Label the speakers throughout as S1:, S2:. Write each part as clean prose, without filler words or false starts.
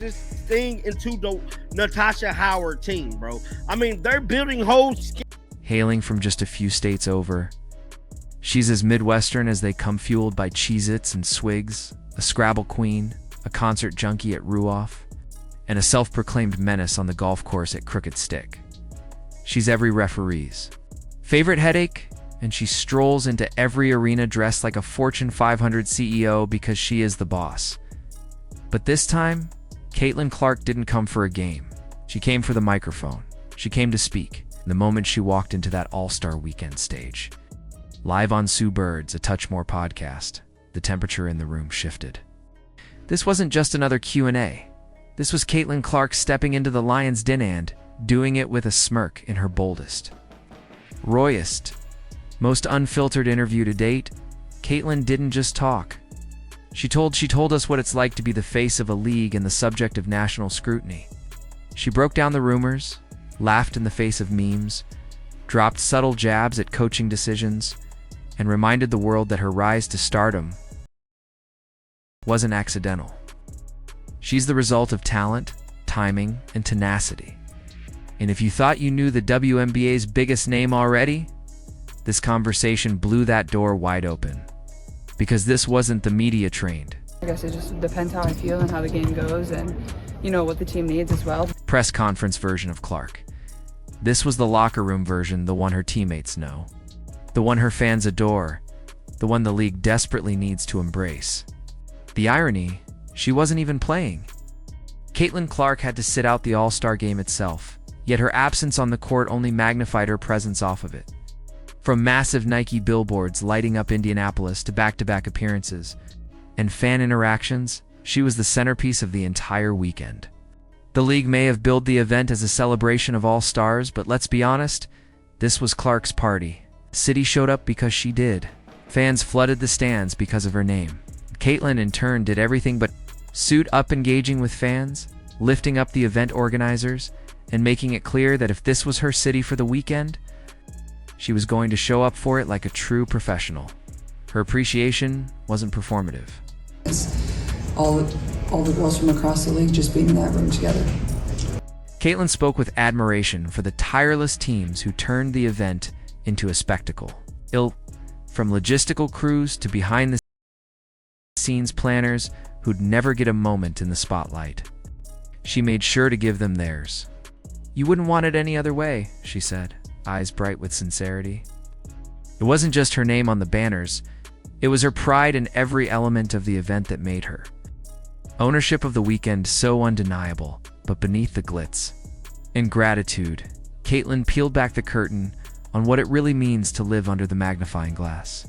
S1: this thing into the Natasha Howard team, bro. I mean, they're building whole.
S2: Hailing from just a few states over, she's as Midwestern as they come, fueled by Cheez-Its and swigs, a Scrabble queen, a concert junkie at Ruoff, and a self-proclaimed menace on the golf course at Crooked Stick. She's every referee's favorite headache, and she strolls into every arena dressed like a Fortune 500 CEO because she is the boss. But this time, Caitlin Clark didn't come for a game. She came for the microphone. She came to speak. The moment she walked into that All-Star Weekend stage. Live on Sue Bird's A Touch More podcast, the temperature in the room shifted. This wasn't just another Q&A. This was Caitlin Clark stepping into the Lion's Den and doing it with a smirk in her boldest, rawest, most unfiltered interview to date. Caitlin didn't just talk. She told us what it's like to be the face of a league and the subject of national scrutiny. She broke down the rumors, laughed in the face of memes, dropped subtle jabs at coaching decisions, and reminded the world that her rise to stardom wasn't accidental. She's the result of talent, timing, and tenacity. And if you thought you knew the WNBA's biggest name already, this conversation blew that door wide open. Because this wasn't the media trained.
S3: I guess it just depends how I feel and how the game goes and, what the team needs as well.
S2: Press conference version of Clark. This was the locker room version, the one her teammates know. The one her fans adore. The one the league desperately needs to embrace. The irony, she wasn't even playing. Caitlin Clark had to sit out the All-Star game itself, yet her absence on the court only magnified her presence off of it. From massive Nike billboards lighting up Indianapolis to back-to-back appearances and fan interactions, she was the centerpiece of the entire weekend. The league may have billed the event as a celebration of all stars, but let's be honest, this was Clark's party. The city showed up because she did. Fans flooded the stands because of her name. Caitlin, in turn, did everything but suit up, engaging with fans, lifting up the event organizers, and making it clear that if this was her city for the weekend, she was going to show up for it like a true professional. Her appreciation wasn't performative.
S4: All the girls from across the league just being in that room together.
S2: Caitlin spoke with admiration for the tireless teams who turned the event into a spectacle. From logistical crews to behind-the-scenes planners who'd never get a moment in the spotlight. She made sure to give them theirs. "You wouldn't want it any other way," she said, eyes bright with sincerity. It wasn't just her name on the banners, it was her pride in every element of the event that made her. Ownership of the weekend so undeniable, but beneath the glitz. In gratitude, Caitlin peeled back the curtain on what it really means to live under the magnifying glass.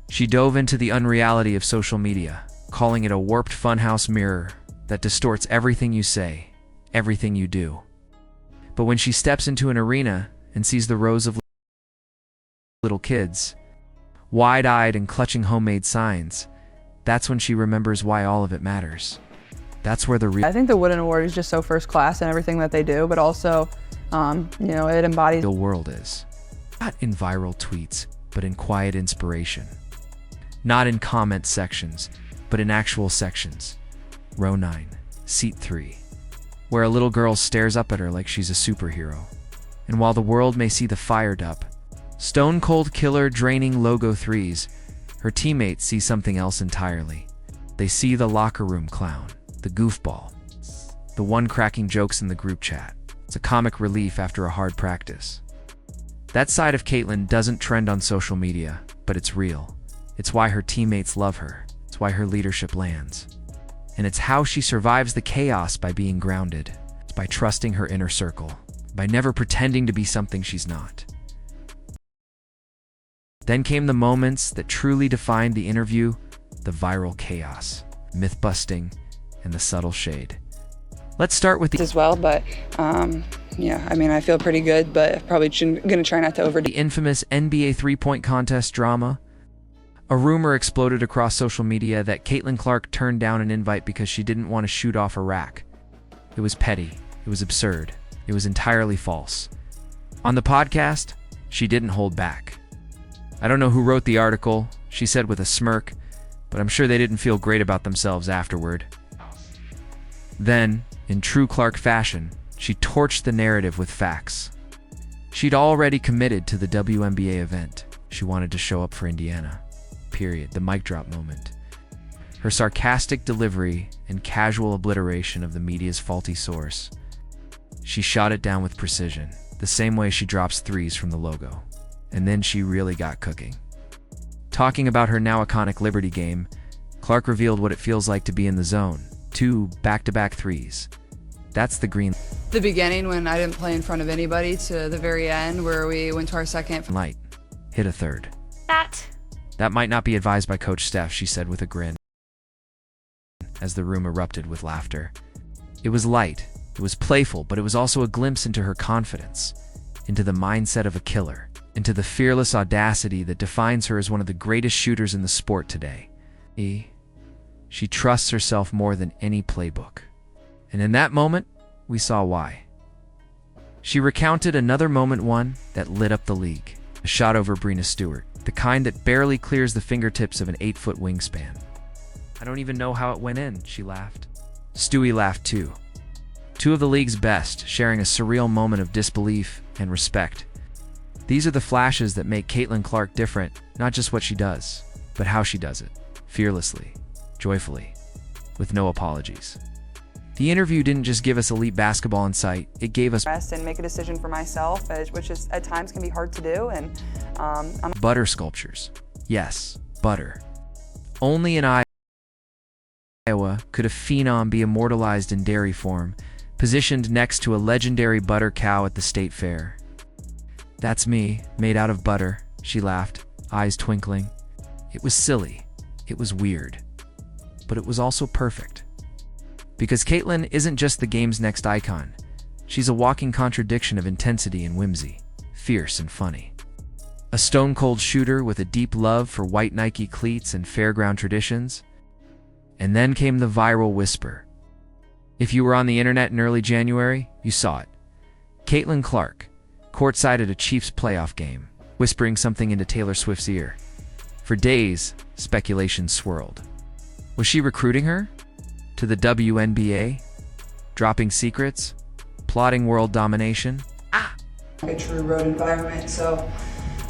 S2: She dove into the unreality of social media, calling it a warped funhouse mirror that distorts everything you say, everything you do. But when she steps into an arena and sees the rows of little kids, wide-eyed and clutching homemade signs, that's when she remembers why all of it matters. That's where the real...
S3: I think the Wooden Award is just so first class in everything that they do, but also, it embodies
S2: the world is. Not in viral tweets, but in quiet inspiration. Not in comment sections, but in actual sections. Row 9, seat 3. Where a little girl stares up at her like she's a superhero. And while the world may see the fired up, stone cold killer draining logo threes, her teammates see something else entirely. They see the locker room clown, the goofball, the one cracking jokes in the group chat. It's a comic relief after a hard practice. That side of Caitlin doesn't trend on social media, but it's real. It's why her teammates love her. It's why her leadership lands. And it's how she survives the chaos by being grounded. It's by trusting her inner circle, by never pretending to be something she's not. Then came the moments that truly defined the interview, the viral chaos, myth-busting, and the subtle shade. Let's start with
S3: as well, but I feel pretty good, but probably gonna try not to overdo
S2: the infamous NBA three-point contest drama. A rumor exploded across social media that Caitlin Clark turned down an invite because she didn't want to shoot off a rack. It was petty. It was absurd. It was entirely false. On the podcast, she didn't hold back. "I don't know who wrote the article," she said with a smirk, "but I'm sure they didn't feel great about themselves afterward." Then, In true Clark fashion, she torched the narrative with facts. She'd already committed to the WNBA event. She wanted to show up for Indiana. Period. The mic drop moment. Her sarcastic delivery and casual obliteration of the media's faulty source. She shot it down with precision, the same way she drops threes from the logo. And then she really got cooking. Talking about her now iconic Liberty game, Clark revealed what it feels like to be in the zone. 2 back-to-back threes. That's the green
S3: The beginning when I didn't play in front of anybody to the very end where we went to our second.
S2: light. Hit a third.
S5: That
S2: might not be advised by Coach Steph, she said with a grin, as the room erupted with laughter. It was light, it was playful, but it was also a glimpse into her confidence, into the mindset of a killer, into the fearless audacity that defines her as one of the greatest shooters in the sport today. She trusts herself more than any playbook. And in that moment, we saw why. She recounted another moment one that lit up the league. A shot over Breena Stewart, the kind that barely clears the fingertips of an 8-foot wingspan. I don't even know how it went in, she laughed. Stewie laughed too. 2 of the league's best, sharing a surreal moment of disbelief and respect. These are the flashes that make Caitlin Clark different, not just what she does, but how she does it. Fearlessly, joyfully, with no apologies. The interview didn't just give us elite basketball insight, it gave us
S3: Rest and make a decision for myself, which is at times can be hard to do. And
S2: butter sculptures. Yes, butter. Only in Iowa could a phenom be immortalized in dairy form, positioned next to a legendary butter cow at the state fair. That's me, made out of butter, she laughed, eyes twinkling. It was silly. It was weird. But it was also perfect. Because Caitlin isn't just the game's next icon. She's a walking contradiction of intensity and whimsy, fierce and funny. A stone-cold shooter with a deep love for white Nike cleats and fairground traditions. And then came the viral whisper. If you were on the internet in early January, you saw it. Caitlin Clark, courtside at a Chiefs playoff game, whispering something into Taylor Swift's ear. For days, speculation swirled. Was she recruiting her? To the WNBA? Dropping secrets? Plotting world domination?
S4: A true road environment, so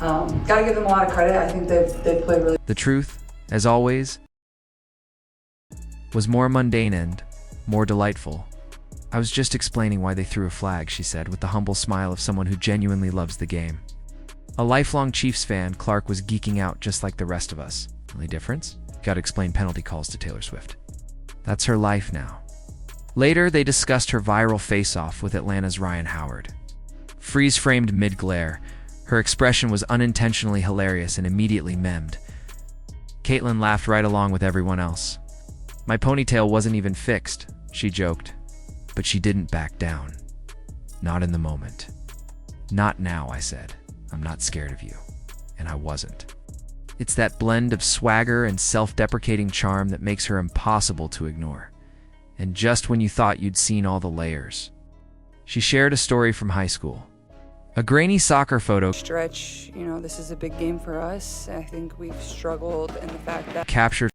S4: gotta give them a lot of credit. I think they've played really.
S2: The truth, as always, was more mundane and more delightful. I was just explaining why they threw a flag, she said, with the humble smile of someone who genuinely loves the game. A lifelong Chiefs fan, Clark was geeking out just like the rest of us. Only difference? Gotta explain penalty calls to Taylor Swift. That's her life now. Later, they discussed her viral face-off with Atlanta's Ryan Howard. Freeze-framed mid-glare, her expression was unintentionally hilarious and immediately memed. Caitlin laughed right along with everyone else. My ponytail wasn't even fixed, she joked. But she didn't back down. Not in the moment. Not now, I said. I'm not scared of you. And I wasn't. It's that blend of swagger and self-deprecating charm that makes her impossible to ignore. And just when you thought you'd seen all the layers. She shared a story from high school. A grainy soccer photo
S3: stretch, this is a big game for us. I think we've struggled in the fact that
S2: captured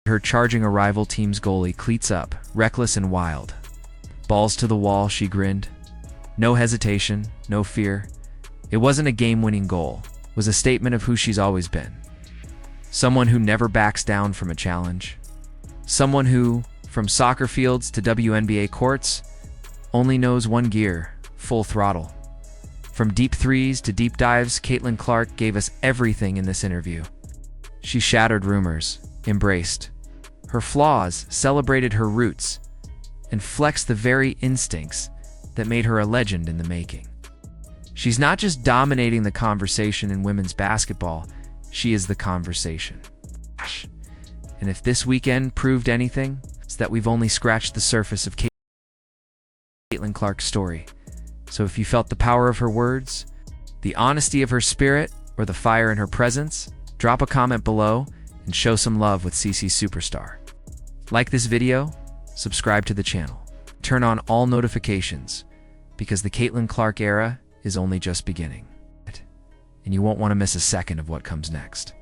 S2: her charging a rival team's goalie, cleats up, reckless and wild. Balls to the wall, she grinned. No hesitation, no fear. It wasn't a game-winning goal. It was a statement of who she's always been. Someone who never backs down from a challenge. Someone who, from soccer fields to WNBA courts, only knows one gear, full throttle. From deep threes to deep dives, Caitlin Clark gave us everything in this interview. She shattered rumors, embraced her flaws, celebrated her roots, and flexed the very instincts that made her a legend in the making. She's not just dominating the conversation in women's basketball, she is the conversation. And if this weekend proved anything, it's that we've only scratched the surface of Caitlin Clark's story. So if you felt the power of her words, the honesty of her spirit, or the fire in her presence, drop a comment below and show some love with CC Superstar. Like this video, subscribe to the channel, turn on all notifications, because the Caitlin Clark era is only just beginning. And you won't want to miss a second of what comes next.